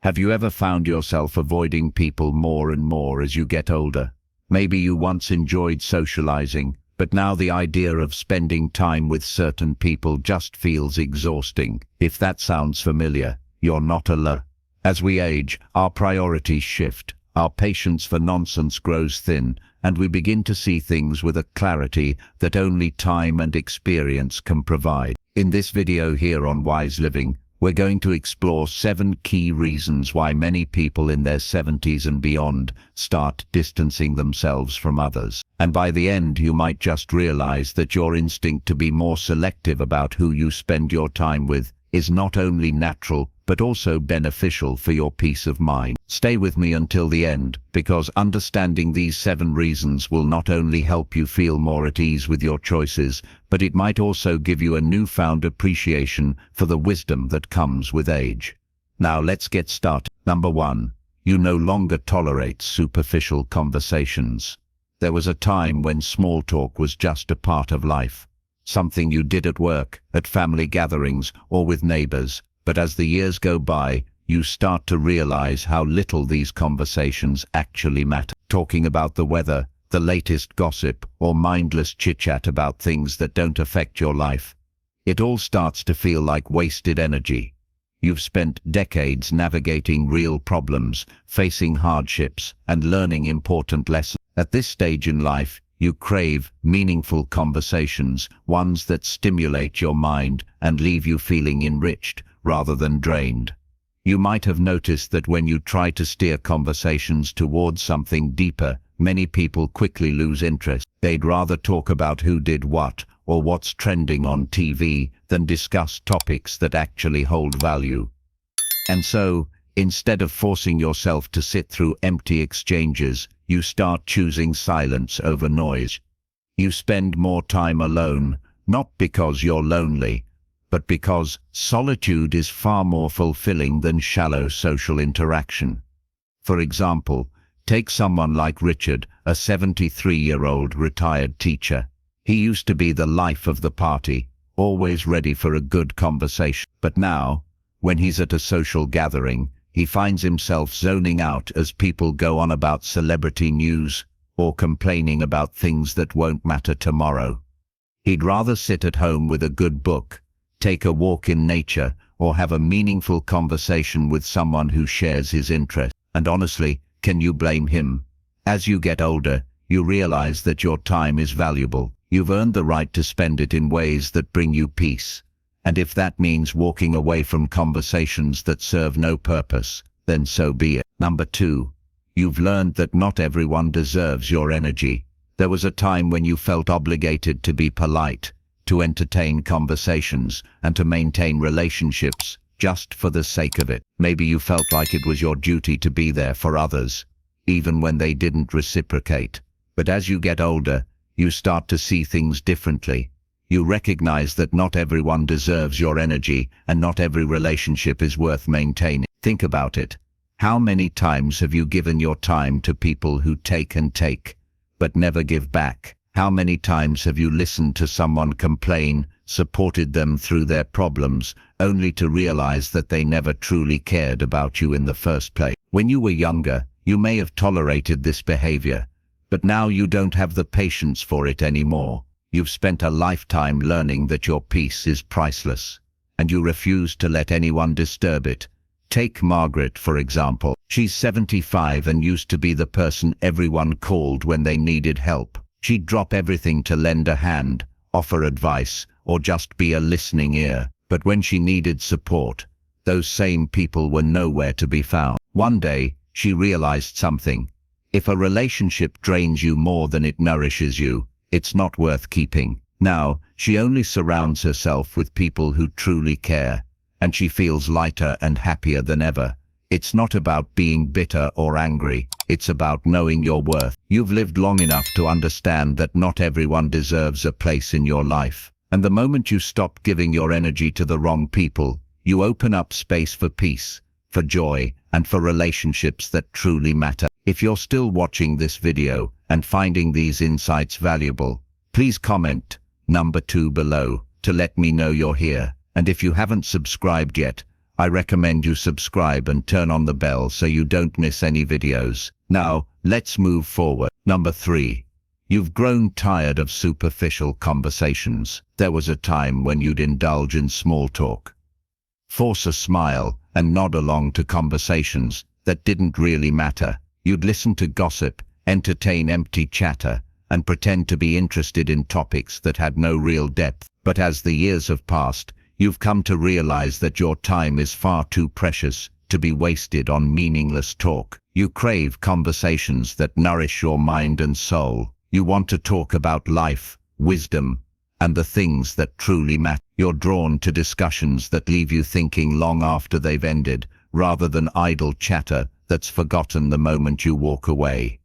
Have you ever found yourself avoiding people more and more as you get older? Maybe you once enjoyed socializing, but now the idea of spending time with certain people just feels exhausting. If that sounds familiar, you're not alone. As we age, our priorities shift, our patience for nonsense grows thin, and we begin to see things with a clarity that only time and experience can provide. In this video here on Wise Living, we're going to explore 7 key reasons why many people in their 70s and beyond start distancing themselves from others. And by the end, you might just realize that your instinct to be more selective about who you spend your time with is not only natural, but also beneficial for your peace of mind. Stay with me until the end, because understanding these 7 reasons will not only help you feel more at ease with your choices, but it might also give you a newfound appreciation for the wisdom that comes with age. Now let's get started. Number 1. You no longer tolerate superficial conversations. There was a time when small talk was just a part of life. Something you did at work, at family gatherings, or with neighbors. But as the years go by, you start to realize how little these conversations actually matter. Talking about the weather, the latest gossip, or mindless chit-chat about things that don't affect your life. It all starts to feel like wasted energy. You've spent decades navigating real problems, facing hardships, and learning important lessons. At this stage in life, you crave meaningful conversations, ones that stimulate your mind and leave you feeling enriched rather than drained. You might have noticed that when you try to steer conversations towards something deeper, many people quickly lose interest. They'd rather talk about who did what or what's trending on TV than discuss topics that actually hold value. And so, instead of forcing yourself to sit through empty exchanges, you start choosing silence over noise. You spend more time alone, not because you're lonely, but because solitude is far more fulfilling than shallow social interaction. For example, take someone like Richard, a 73-year-old retired teacher. He used to be the life of the party, always ready for a good conversation. But now, when he's at a social gathering, he finds himself zoning out as people go on about celebrity news or complaining about things that won't matter tomorrow. He'd rather sit at home with a good book, take a walk in nature, or have a meaningful conversation with someone who shares his interest. And honestly, can you blame him? As you get older, you realize that your time is valuable. You've earned the right to spend it in ways that bring you peace. And if that means walking away from conversations that serve no purpose, then so be it. Number 2. You've learned that not everyone deserves your energy. There was a time when you felt obligated to be polite, to entertain conversations, and to maintain relationships just for the sake of it. Maybe you felt like it was your duty to be there for others, even when they didn't reciprocate. But as you get older, you start to see things differently. You recognize that not everyone deserves your energy, and not every relationship is worth maintaining. Think about it. How many times have you given your time to people who take and take, but never give back? How many times have you listened to someone complain, supported them through their problems, only to realize that they never truly cared about you in the first place? When you were younger, you may have tolerated this behavior, but now you don't have the patience for it anymore. You've spent a lifetime learning that your peace is priceless, and you refuse to let anyone disturb it. Take Margaret, for example. She's 75 and used to be the person everyone called when they needed help. She'd drop everything to lend a hand, offer advice, or just be a listening ear. But when she needed support, those same people were nowhere to be found. One day, she realized something. If a relationship drains you more than it nourishes you, it's not worth keeping. Now, she only surrounds herself with people who truly care, and she feels lighter and happier than ever. It's not about being bitter or angry, it's about knowing your worth. You've lived long enough to understand that not everyone deserves a place in your life. And the moment you stop giving your energy to the wrong people, you open up space for peace, for joy, and for relationships that truly matter. If you're still watching this video and finding these insights valuable, please comment number 2 below to let me know you're here. And if you haven't subscribed yet, I recommend you subscribe and turn on the bell so you don't miss any videos. Now, let's move forward. Number 3. You've grown tired of superficial conversations. There was a time when you'd indulge in small talk, force a smile, and nod along to conversations that didn't really matter. You'd listen to gossip, entertain empty chatter, and pretend to be interested in topics that had no real depth. But as the years have passed, you've come to realize that your time is far too precious to be wasted on meaningless talk. You crave conversations that nourish your mind and soul. You want to talk about life, wisdom, and the things that truly matter. You're drawn to discussions that leave you thinking long after they've ended, rather than idle chatter that's forgotten the moment you walk away.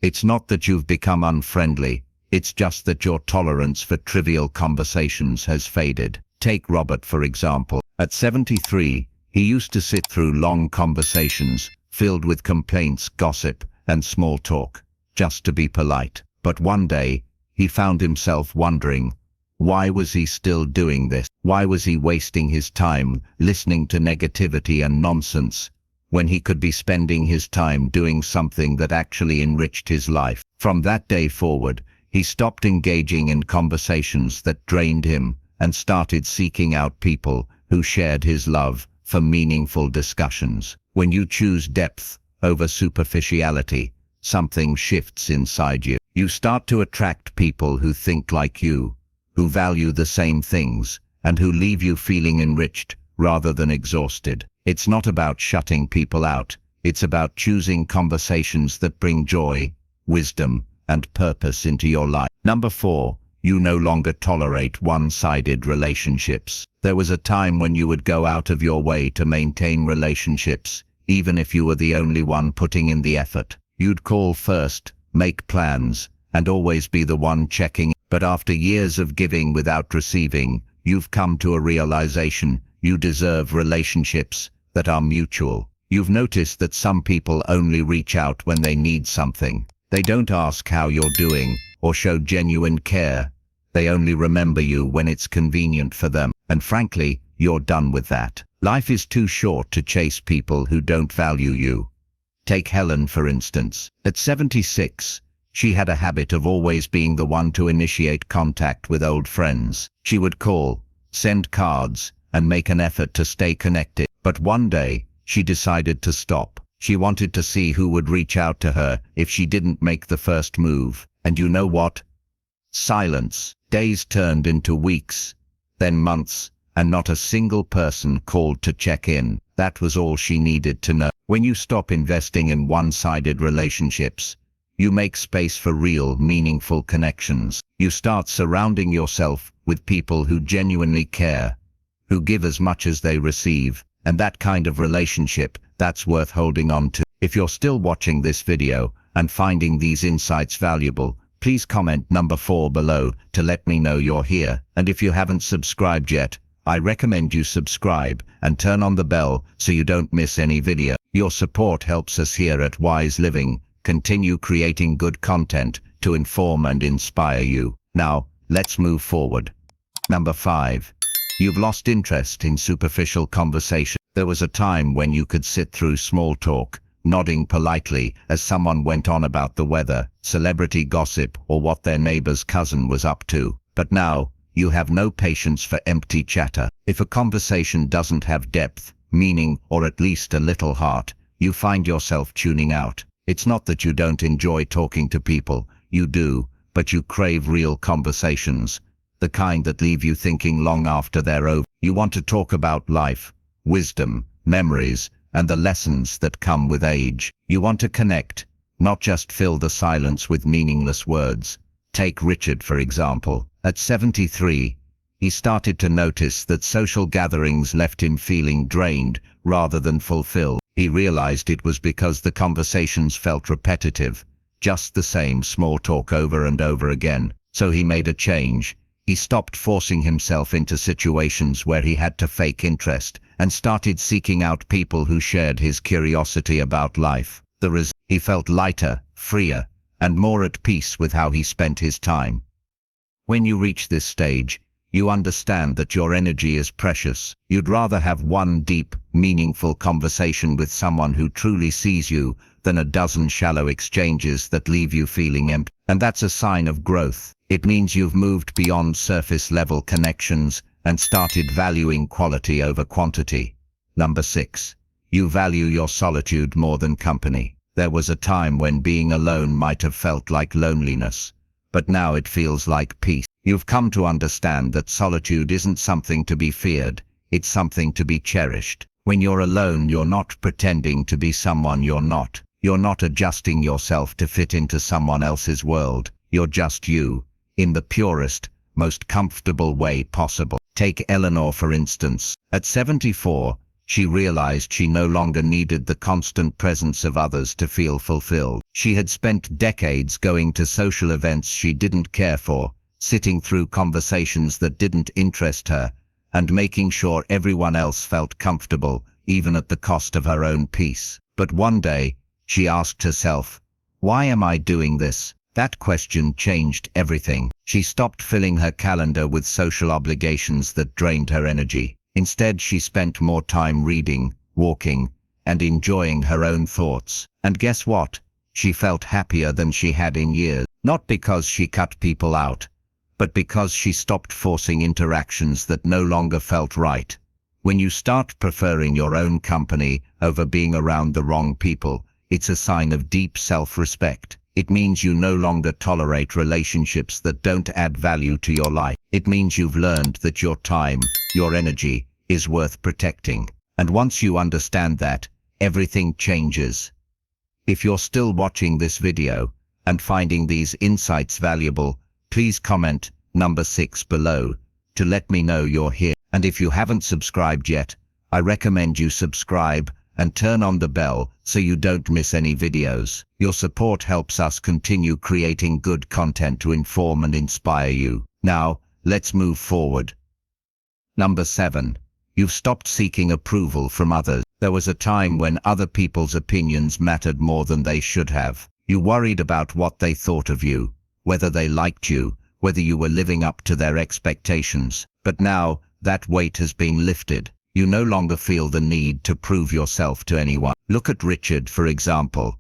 It's not that you've become unfriendly, it's just that your tolerance for trivial conversations has faded. Take Robert, for example. At 73, he used to sit through long conversations filled with complaints, gossip, and small talk, just to be polite. But one day, he found himself wondering, why was he still doing this? Why was he wasting his time listening to negativity and nonsense when he could be spending his time doing something that actually enriched his life? From that day forward, he stopped engaging in conversations that drained him and started seeking out people who shared his love for meaningful discussions. When you choose depth over superficiality, something shifts inside you. You start to attract people who think like you, who value the same things, and who leave you feeling enriched rather than exhausted. It's not about shutting people out, it's about choosing conversations that bring joy, wisdom, and purpose into your life. Number 4. You no longer tolerate one-sided relationships. There was a time when you would go out of your way to maintain relationships, even if you were the only one putting in the effort. You'd call first, make plans, and always be the one checking. But after years of giving without receiving, you've come to a realization: you deserve relationships that are mutual. You've noticed that some people only reach out when they need something. They don't ask how you're doing or show genuine care. They only remember you when it's convenient for them. And frankly, you're done with that. Life is too short to chase people who don't value you. Take Helen, for instance. At 76, she had a habit of always being the one to initiate contact with old friends. She would call, send cards, and make an effort to stay connected. But one day, she decided to stop. She wanted to see who would reach out to her if she didn't make the first move. And you know what? Silence. Days turned into weeks, then months, and not a single person called to check in. That was all she needed to know. When you stop investing in one-sided relationships, you make space for real, meaningful connections. You start surrounding yourself with people who genuinely care, who give as much as they receive, and that kind of relationship, that's worth holding on to. If you're still watching this video and finding these insights valuable, please comment number 4 below to let me know you're here. And if you haven't subscribed yet, I recommend you subscribe and turn on the bell so you don't miss any video. Your support helps us here at Wise Living continue creating good content to inform and inspire you. Now, let's move forward. Number 5. You've lost interest in superficial conversation. There was a time when you could sit through small talk, nodding politely as someone went on about the weather, celebrity gossip, or what their neighbor's cousin was up to. But now, you have no patience for empty chatter. If a conversation doesn't have depth, meaning, or at least a little heart, you find yourself tuning out. It's not that you don't enjoy talking to people, you do, but you crave real conversations, the kind that leave you thinking long after they're over. You want to talk about life, wisdom, memories, and the lessons that come with age. You want to connect, not just fill the silence with meaningless words. Take Richard, for example. At 73, he started to notice that social gatherings left him feeling drained rather than fulfilled. He realized it was because the conversations felt repetitive, just the same small talk over and over again. So he made a change. He stopped forcing himself into situations where he had to fake interest and started seeking out people who shared his curiosity about life. He felt lighter, freer, and more at peace with how he spent his time. When you reach this stage, You understand that your energy is precious. You'd rather have one deep, meaningful conversation with someone who truly sees you than a dozen shallow exchanges that leave you feeling empty. And that's a sign of growth. It means you've moved beyond surface-level connections and started valuing quality over quantity. Number 6. You value your solitude more than company. There was a time when being alone might have felt like loneliness, but now it feels like peace. You've come to understand that solitude isn't something to be feared, it's something to be cherished. When you're alone, you're not pretending to be someone you're not. You're not adjusting yourself to fit into someone else's world. You're just you, in the purest, most comfortable way possible. Take Eleanor, for instance. At 74, she realized she no longer needed the constant presence of others to feel fulfilled. She had spent decades going to social events she didn't care for, sitting through conversations that didn't interest her, and making sure everyone else felt comfortable, even at the cost of her own peace. But one day, she asked herself, "Why am I doing this?" That question changed everything. She stopped filling her calendar with social obligations that drained her energy. Instead, she spent more time reading, walking, and enjoying her own thoughts. And guess what? She felt happier than she had in years. Not because she cut people out, but because she stopped forcing interactions that no longer felt right. When you start preferring your own company over being around the wrong people, it's a sign of deep self-respect. It means you no longer tolerate relationships that don't add value to your life. It means you've learned that your time, your energy, is worth protecting. And once you understand that, everything changes. If you're still watching this video and finding these insights valuable, please comment number 6 below to let me know you're here. And if you haven't subscribed yet, I recommend you subscribe and turn on the bell so you don't miss any videos. Your support helps us continue creating good content to inform and inspire you. Now, let's move forward. Number 7. You've stopped seeking approval from others. There was a time when other people's opinions mattered more than they should have. You worried about what they thought of you, whether they liked you, whether you were living up to their expectations. But now, that weight has been lifted. You no longer feel the need to prove yourself to anyone. Look at Richard, for example.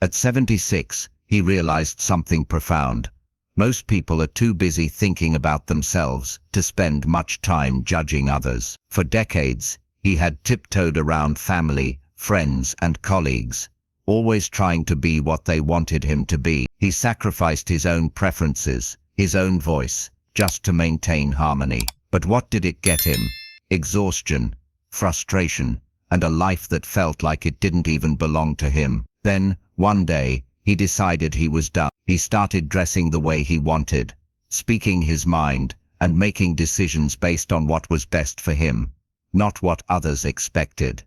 At 76, he realized something profound. Most people are too busy thinking about themselves to spend much time judging others. For decades, he had tiptoed around family, friends, and colleagues, always trying to be what they wanted him to be. He sacrificed his own preferences, his own voice, just to maintain harmony. But what did it get him? Exhaustion, frustration, and a life that felt like it didn't even belong to him. Then, one day, he decided he was done. He started dressing the way he wanted, speaking his mind, and making decisions based on what was best for him, not what others expected.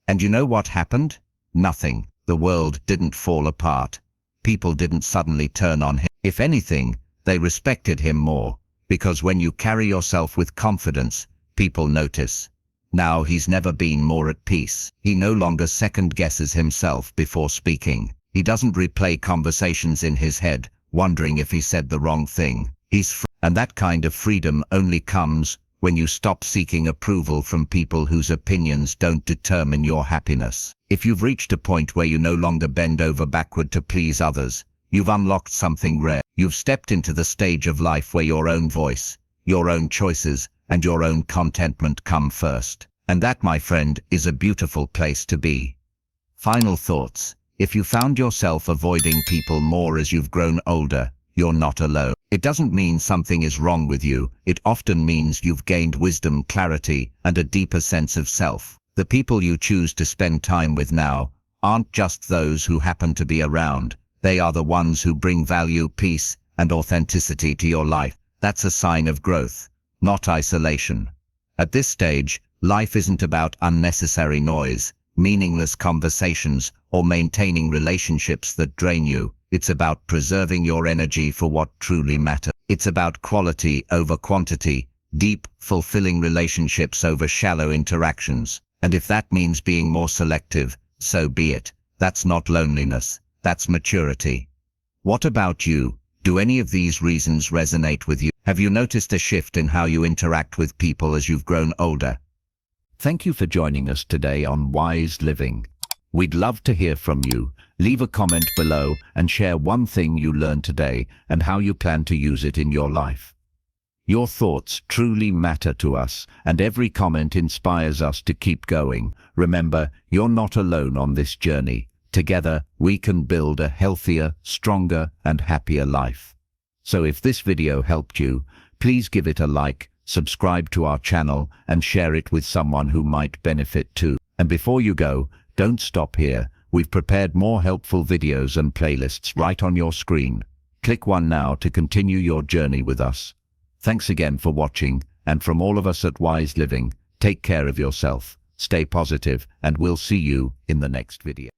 And you know what happened? Nothing. The world didn't fall apart. People didn't suddenly turn on him. If anything, they respected him more, because when you carry yourself with confidence, people notice. Now he's never been more at peace. He no longer second-guesses himself before speaking. He doesn't replay conversations in his head, wondering if he said the wrong thing. He's free. And that kind of freedom only comes when you stop seeking approval from people whose opinions don't determine your happiness. If you've reached a point where you no longer bend over backward to please others, you've unlocked something rare. You've stepped into the stage of life where your own voice, your own choices, and your own contentment come first. And that, my friend, is a beautiful place to be. Final thoughts. If you found yourself avoiding people more as you've grown older, you're not alone. It doesn't mean something is wrong with you. It often means you've gained wisdom, clarity, and a deeper sense of self. The people you choose to spend time with now aren't just those who happen to be around. They are the ones who bring value, peace, and authenticity to your life. That's a sign of growth, not isolation. At this stage, life isn't about unnecessary noise, meaningless conversations, or maintaining relationships that drain you. It's about preserving your energy for what truly matters. It's about quality over quantity, deep, fulfilling relationships over shallow interactions. And if that means being more selective, so be it. That's not loneliness. That's maturity. What about you? Do any of these reasons resonate with you? Have you noticed a shift in how you interact with people as you've grown older? Thank you for joining us today on Wise Living. We'd love to hear from you. Leave a comment below and share one thing you learned today and how you plan to use it in your life. Your thoughts truly matter to us, and every comment inspires us to keep going. Remember, you're not alone on this journey. Together, we can build a healthier, stronger, and happier life. So if this video helped you, please give it a like, subscribe to our channel, and share it with someone who might benefit too. And before you go, don't stop here. We've prepared more helpful videos and playlists right on your screen. Click one now to continue your journey with us. Thanks again for watching, and from all of us at Wise Living, take care of yourself, stay positive, and we'll see you in the next video.